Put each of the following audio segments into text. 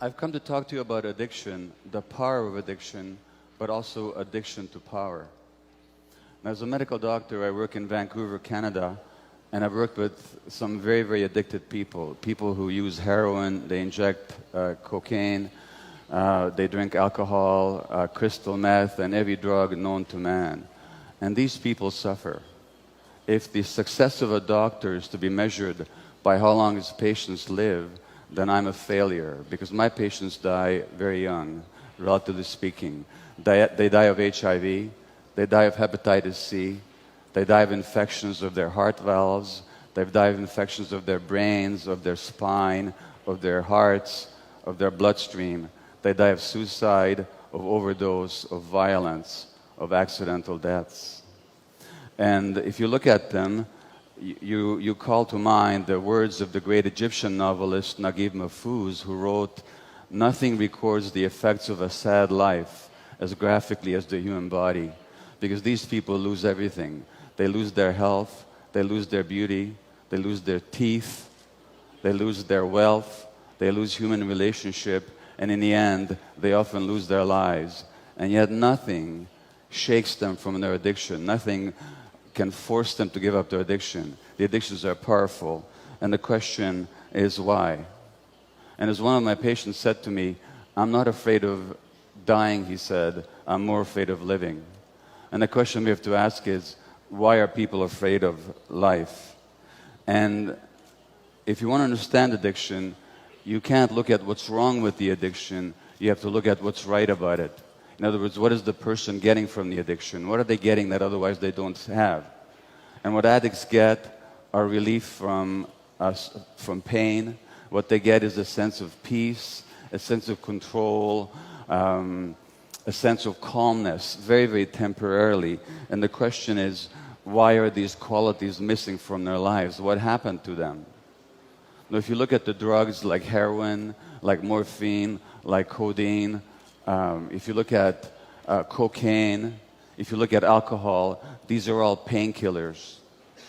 I've come to talk to you about addiction, the power of addiction, but also addiction to power. Now, as a medical doctor, I work in Vancouver, Canada, and I've worked with some very, very addicted people. People who use heroin, they inject cocaine, they drink alcohol, crystal meth, and every drug known to man. And these people suffer. If the success of a doctor is to be measured by how long his patients live, then I'm a failure, because my patients die very young, relatively speaking. They die of HIV, they die of hepatitis C, they die of infections of their heart valves, they die of infections of their brains, of their spine, of their hearts, of their bloodstream. They die of suicide, of overdose, of violence, of accidental deaths. And if you look at them, you call to mind the words of the great Egyptian novelist Naguib Mahfouz, who wrote, "Nothing records the effects of a sad life as graphically as the human body," because these people lose everything. They lose their health, they lose their beauty, they lose their teeth, they lose their wealth, they lose human relationship, and in the end, they often lose their lives. And yet nothing shakes them from their addiction. Nothing can force them to give up their addiction. The addictions are powerful. And the question is why? And as one of my patients said to me, "I'm not afraid of dying," he said, "I'm more afraid of living." And the question we have to ask is, why are people afraid of life? And if you want to understand addiction, you can't look at what's wrong with the addiction. You have to look at what's right about it. In other words, what is the person getting from the addiction? What are they getting that otherwise they don't have? And what addicts get are relief from pain. What they get is a sense of peace, a sense of control, a sense of calmness, very, very temporarily. And the question is, why are these qualities missing from their lives? What happened to them? Now, if you look at the drugs like heroin, like morphine, like codeine, if you look at cocaine, if you look at alcohol, these are all painkillers.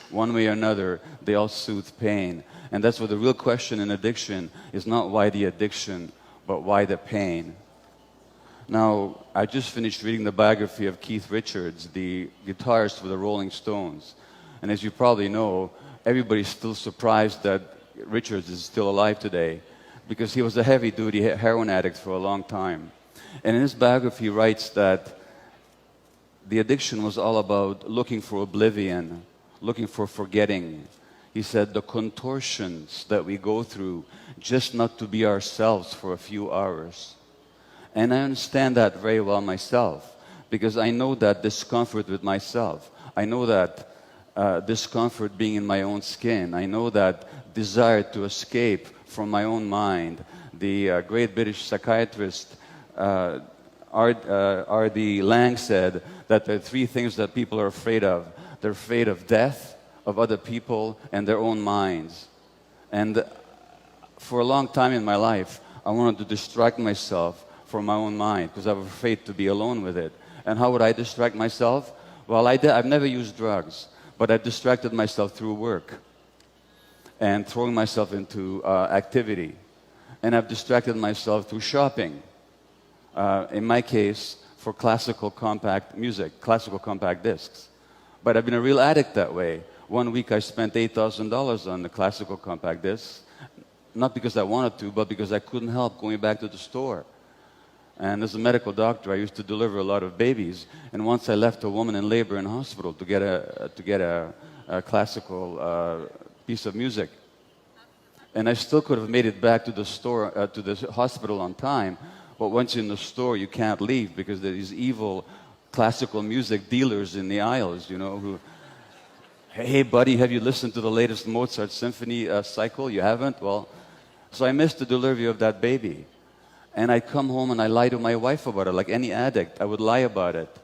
One way or another, they all soothe pain. And that's what the real question in addiction is, not why the addiction, but why the pain. Now, I just finished reading the biography of Keith Richards, the guitarist for the Rolling Stones. And as you probably know, everybody's still surprised that Richards is still alive today, because he was a heavy-duty heroin addict for a long time. And in his biography, he writes that the addiction was all about looking for oblivion, looking for forgetting. He said, the contortions that we go through just not to be ourselves for a few hours. And I understand that very well myself, because I know that discomfort with myself. I know that discomfort being in my own skin. I know that desire to escape from my own mind. The great British psychiatrist R.D. Lang said that there are three things that people are afraid of. They're afraid of death, of other people, and their own minds. And for a long time in my life, I wanted to distract myself from my own mind, because I was afraid to be alone with it. And how would I distract myself? Well, I've never used drugs, but I've distracted myself through work and throwing myself into activity. And I've distracted myself through shopping. In my case, for classical compact music, classical compact discs. But I've been a real addict that way. One week I spent $8,000 on the classical compact discs, not because I wanted to, but because I couldn't help going back to the store. And as a medical doctor, I used to deliver a lot of babies. And once I left a woman in labor in hospital to get a classical piece of music. And I still could have made it back to the store, to the hospital on time. But once you're in the store, you can't leave, because there are these evil classical music dealers in the aisles, you know, who, "Hey, buddy, have you listened to the latest Mozart symphony cycle? You haven't? Well," so I missed the delivery of that baby. And I'd come home and I lie to my wife about it. Like any addict, I would lie about it.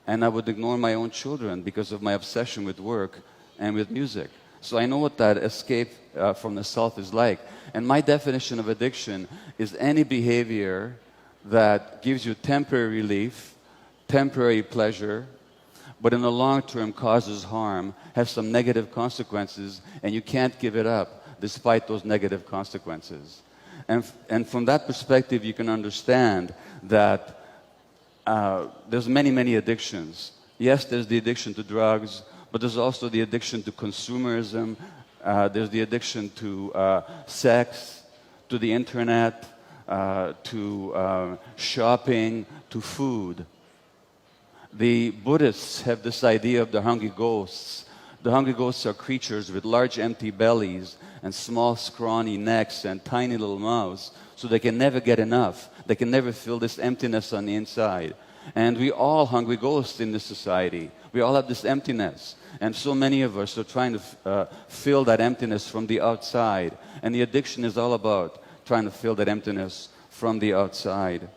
And I would ignore my own children because of my obsession with work and with music. So I know what that escape from the self is like. And my definition of addiction is any behavior that gives you temporary relief, temporary pleasure, but in the long term causes harm, has some negative consequences, and you can't give it up despite those negative consequences. And from that perspective, you can understand that there's many, many addictions. Yes, there's the addiction to drugs, but there's also the addiction to consumerism. There's the addiction to sex, to the internet, to shopping, to food. The Buddhists have this idea of the hungry ghosts. The hungry ghosts are creatures with large empty bellies and small scrawny necks and tiny little mouths, so they can never get enough. They can never fill this emptiness on the inside. And we all hungry ghosts in this society. We all have this emptiness. And so many of us are trying to fill that emptiness from the outside. And the addiction is all about trying to fill that emptiness from the outside.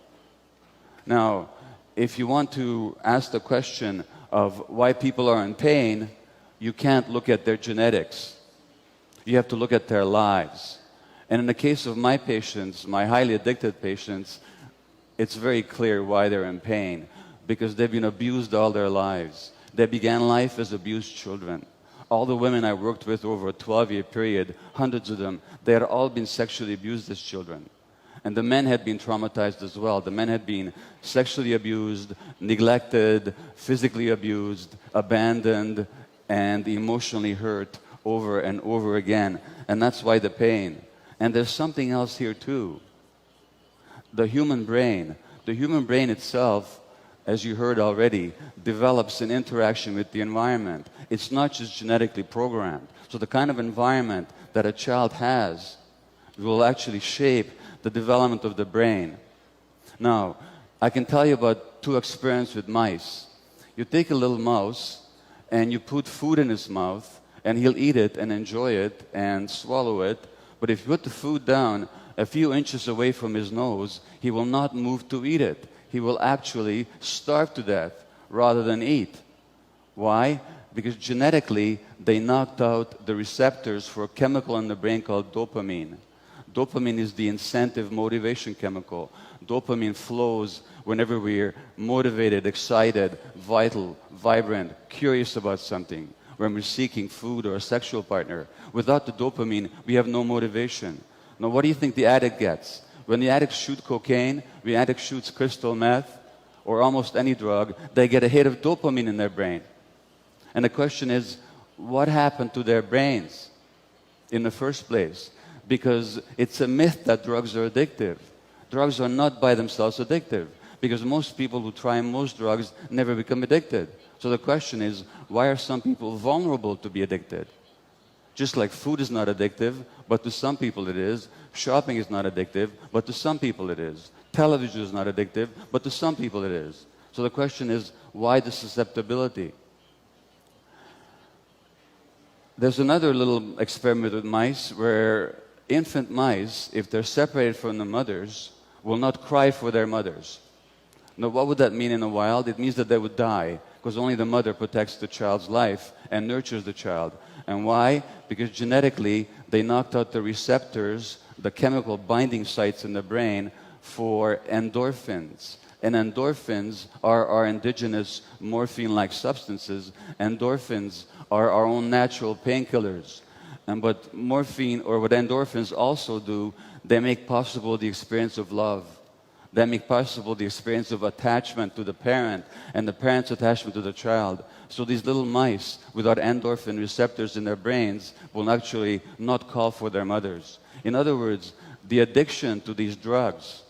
Now, if you want to ask the question of why people are in pain, you can't look at their genetics. You have to look at their lives. And in the case of my patients, my highly addicted patients, it's very clear why they're in pain, because they've been abused all their lives. They began life as abused children. All the women I worked with over a 12-year period, hundreds of them, they had all been sexually abused as children. And the men had been traumatized as well. The men had been sexually abused, neglected, physically abused, abandoned, and emotionally hurt over and over again. And that's why the pain. And there's something else here too. The human brain itself, as you heard already, develops an interaction with the environment. It's not just genetically programmed. So the kind of environment that a child has will actually shape the development of the brain. Now, I can tell you about two experiences with mice. You take a little mouse and you put food in his mouth, and he'll eat it and enjoy it and swallow it. But if you put the food down a few inches away from his nose, he will not move to eat it. He will actually starve to death rather than eat. Why? Because genetically, they knocked out the receptors for a chemical in the brain called dopamine. Dopamine is the incentive motivation chemical. Dopamine flows whenever we're motivated, excited, vital, vibrant, curious about something, when we're seeking food or a sexual partner. Without the dopamine, we have no motivation. Now, what do you think the addict gets? When the addict shoots cocaine, when the addict shoots crystal meth, or almost any drug, they get a hit of dopamine in their brain. And the question is, what happened to their brains in the first place? Because it's a myth that drugs are addictive. Drugs are not by themselves addictive, because most people who try most drugs never become addicted. So the question is, why are some people vulnerable to be addicted? Just like food is not addictive, but to some people it is. Shopping is not addictive, but to some people it is. Television is not addictive, but to some people it is. So the question is, why the susceptibility? There's another little experiment with mice where infant mice, if they're separated from the mothers, will not cry for their mothers. Now, what would that mean in the wild? It means that they would die, because only the mother protects the child's life and nurtures the child. And why? Because genetically, they knocked out the receptors, the chemical binding sites in the brain for endorphins. And endorphins are our indigenous morphine-like substances. Endorphins are our own natural painkillers. And what morphine, or what endorphins also do, they make possible the experience of love. They make possible the experience of attachment to the parent and the parent's attachment to the child. So these little mice without endorphin receptors in their brains will actually not call for their mothers. In other words, the addiction to these drugs,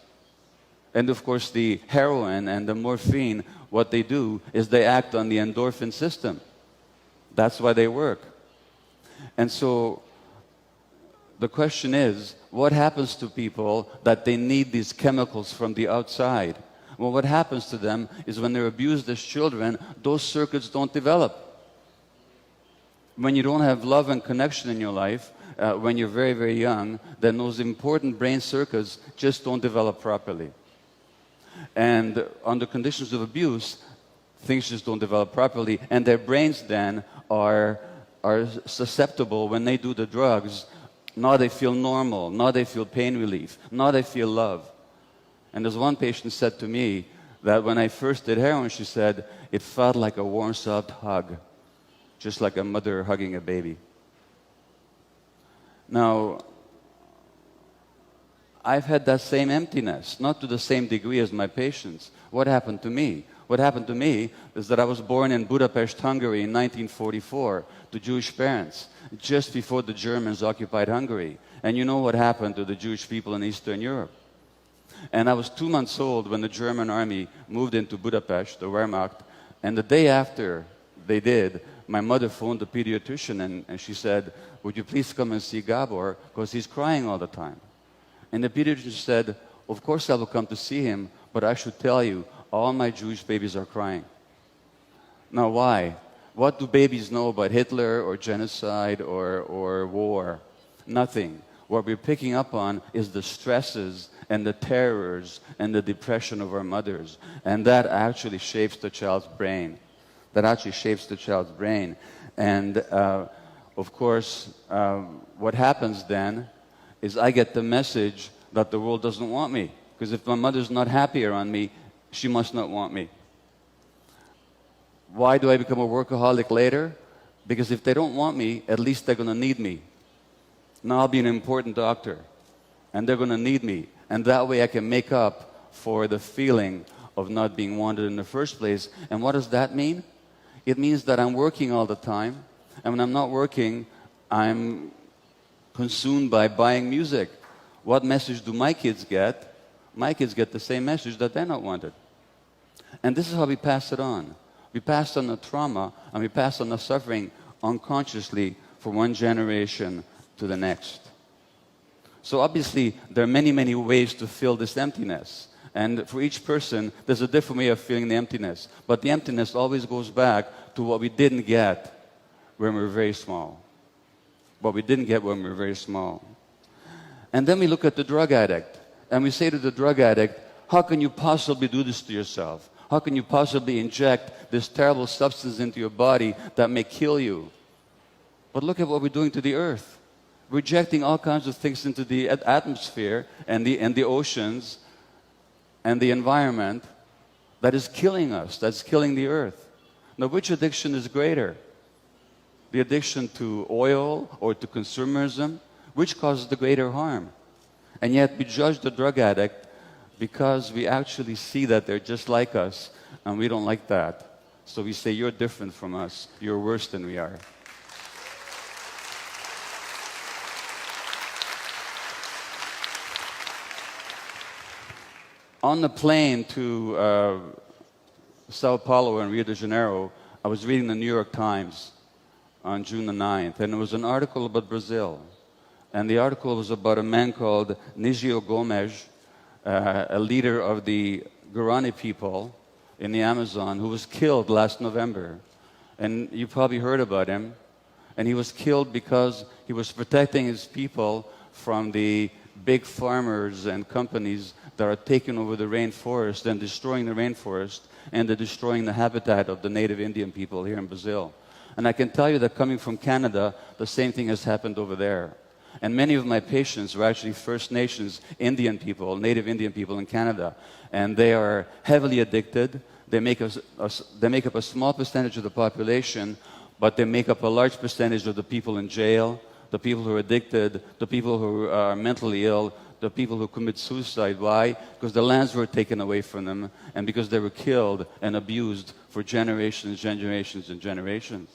and of course the heroin and the morphine, what they do is they act on the endorphin system. That's why they work. And so the question is, what happens to people that they need these chemicals from the outside? Well, what happens to them is when they're abused as children, those circuits don't develop. When you don't have love and connection in your life, when you're very, very young, then those important brain circuits just don't develop properly. And under conditions of abuse, things just don't develop properly, and their brains then are susceptible when they do the drugs. Now they feel normal, now they feel pain relief, now they feel love. And there's one patient said to me that when I first did heroin, she said, it felt like a warm, soft hug, just like a mother hugging a baby. Now, I've had that same emptiness, not to the same degree as my patients. What happened to me? What happened to me is that I was born in Budapest, Hungary in 1944 to Jewish parents, just before the Germans occupied Hungary. And you know what happened to the Jewish people in Eastern Europe. And I was 2 months old when the German army moved into Budapest, the Wehrmacht, and the day after they did, my mother phoned the pediatrician and she said, "Would you please come and see Gabor, because he's crying all the time." And the pediatrician said, "Of course I will come to see him, but I should tell you, all my Jewish babies are crying." Now why? What do babies know about Hitler or genocide or war? Nothing. What we're picking up on is the stresses and the terrors and the depression of our mothers. And that actually shapes the child's brain. That actually shapes the child's brain. And of course, what happens then is I get the message that the world doesn't want me. Because if my mother's not happy around me, she must not want me. Why do I become a workaholic later? Because if they don't want me, at least they're going to need me. Now I'll be an important doctor, and they're going to need me. And that way I can make up for the feeling of not being wanted in the first place. And what does that mean? It means that I'm working all the time, and when I'm not working, I'm consumed by buying music. What message do my kids get? My kids get the same message, that they're not wanted. And this is how we pass it on. We pass on the trauma, and we pass on the suffering unconsciously from one generation to the next. So obviously, there are many, many ways to fill this emptiness. And for each person, there's a different way of feeling the emptiness. But the emptiness always goes back to what we didn't get when we were very small. What we didn't get when we were very small. And then we look at the drug addict, and we say to the drug addict, how can you possibly do this to yourself? How can you possibly inject this terrible substance into your body that may kill you? But look at what we're doing to the earth. We're injecting all kinds of things into the atmosphere and the oceans and the environment that is killing us, that's killing the earth. Now, which addiction is greater? The addiction to oil or to consumerism? Which causes the greater harm? And yet we judge the drug addict because we actually see that they're just like us, and we don't like that. So we say, you're different from us. You're worse than we are. On the plane to Sao Paulo and Rio de Janeiro, I was reading the New York Times on June the 9th, and there was an article about Brazil. And the article was about a man called Nigio Gomes, a leader of the Guarani people in the Amazon, who was killed last November. And you probably heard about him. And he was killed because he was protecting his people from the big farmers and companies that are taking over the rainforest and destroying the rainforest, and they're destroying the habitat of the native Indian people here in Brazil. And I can tell you that coming from Canada, the same thing has happened over there. And many of my patients are actually First Nations Indian people, native Indian people in Canada. And they are heavily addicted. They make up a small percentage of the population, but they make up a large percentage of the people in jail, the people who are addicted, the people who are mentally ill, the people who commit suicide. Why? Because the lands were taken away from them, and because they were killed and abused for generations, generations, and generations.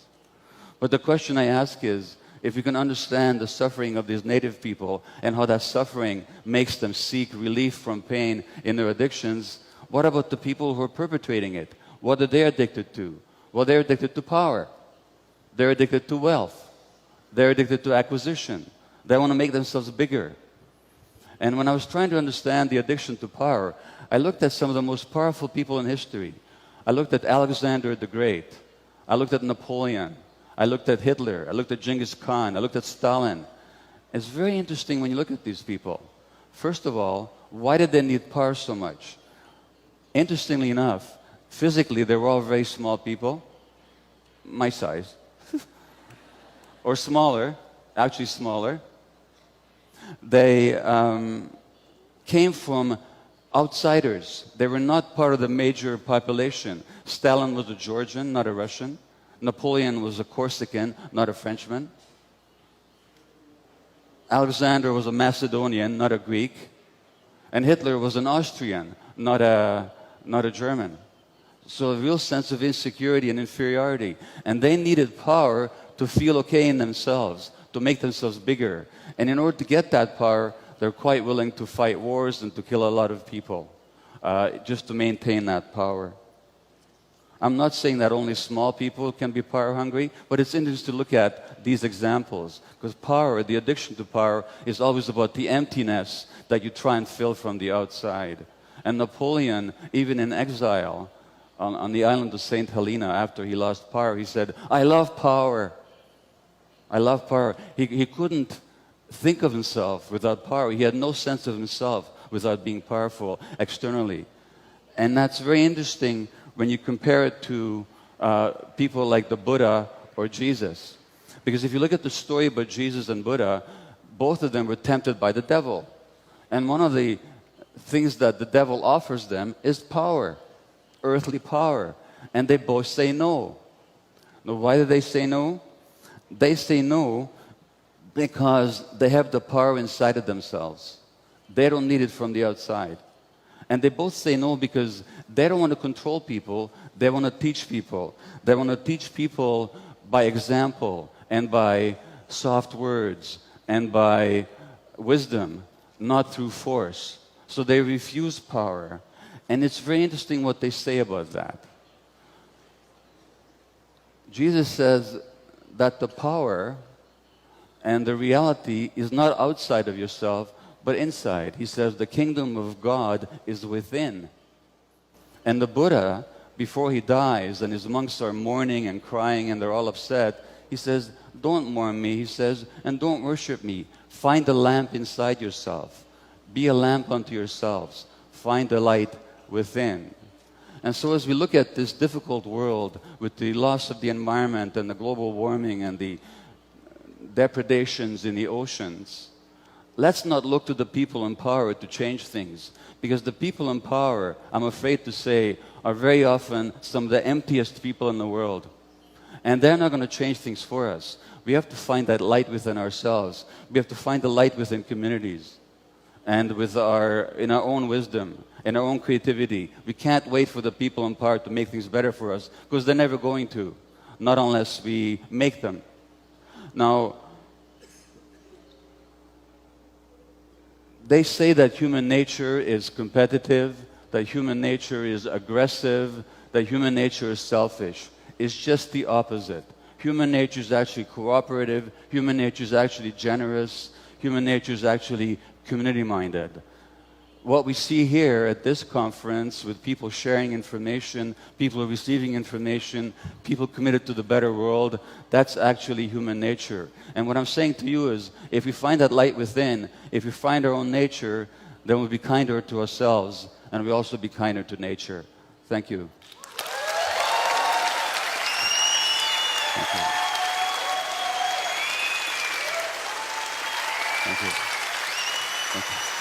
But the question I ask is, if you can understand the suffering of these native people and how that suffering makes them seek relief from pain in their addictions, what about the people who are perpetrating it? What are they addicted to? Well, they're addicted to power. They're addicted to wealth. They're addicted to acquisition. They want to make themselves bigger. And when I was trying to understand the addiction to power, I looked at some of the most powerful people in history. I looked at Alexander the Great. I looked at Napoleon. I looked at Hitler. I looked at Genghis Khan. I looked at Stalin. It's very interesting when you look at these people. First of all, why did they need power so much? Interestingly enough, physically, they were all very small people, my size, or smaller, actually smaller. They came from outsiders. They were not part of the major population. Stalin was a Georgian, not a Russian. Napoleon was a Corsican, not a Frenchman. Alexander was a Macedonian, not a Greek. And Hitler was an Austrian, not a German. So a real sense of insecurity and inferiority. And they needed power to feel okay in themselves, to make themselves bigger. And in order to get that power, they're quite willing to fight wars and to kill a lot of people, just to maintain that power. I'm not saying that only small people can be power hungry, but it's interesting to look at these examples. Because power, the addiction to power, is always about the emptiness that you try and fill from the outside. And Napoleon, even in exile, on the island of St. Helena, after he lost power, he said, I love power. I love power. He couldn't think of himself without power. He had no sense of himself without being powerful externally. And that's very interesting when you compare it to people like the Buddha or Jesus. Because if you look at the story about Jesus and Buddha, both of them were tempted by the devil. And one of the things that the devil offers them is power, earthly power. And they both say no. Now, why do they say no? They say no because they have the power inside of themselves. They don't need it from the outside. And they both say no because they don't want to control people, they want to teach people. They want to teach people by example and by soft words and by wisdom, not through force. So they refuse power. And it's very interesting what they say about that. Jesus says that the power and the reality is not outside of yourself, but inside. He says the kingdom of God is within. And the Buddha, before he dies, and his monks are mourning and crying and they're all upset, he says, don't mourn me, he says, and don't worship me. Find the lamp inside yourself. Be a lamp unto yourselves. Find the light within. And so as we look at this difficult world with the loss of the environment and the global warming and the depredations in the oceans, let's not look to the people in power to change things. Because the people in power, I'm afraid to say, are very often some of the emptiest people in the world. And they're not going to change things for us. We have to find that light within ourselves. We have to find the light within communities. And in our own wisdom, in our own creativity. We can't wait for the people in power to make things better for us, because they're never going to. Not unless we make them. Now, they say that human nature is competitive, that human nature is aggressive, that human nature is selfish. It's just the opposite. Human nature is actually cooperative, human nature is actually generous, human nature is actually community-minded. What we see here at this conference with people sharing information, people receiving information, people committed to the better world, that's actually human nature. And what I'm saying to you is, if we find that light within, if we find our own nature, then we'll be kinder to ourselves, and we'll also be kinder to nature. Thank you. Thank you. Thank you. Thank you.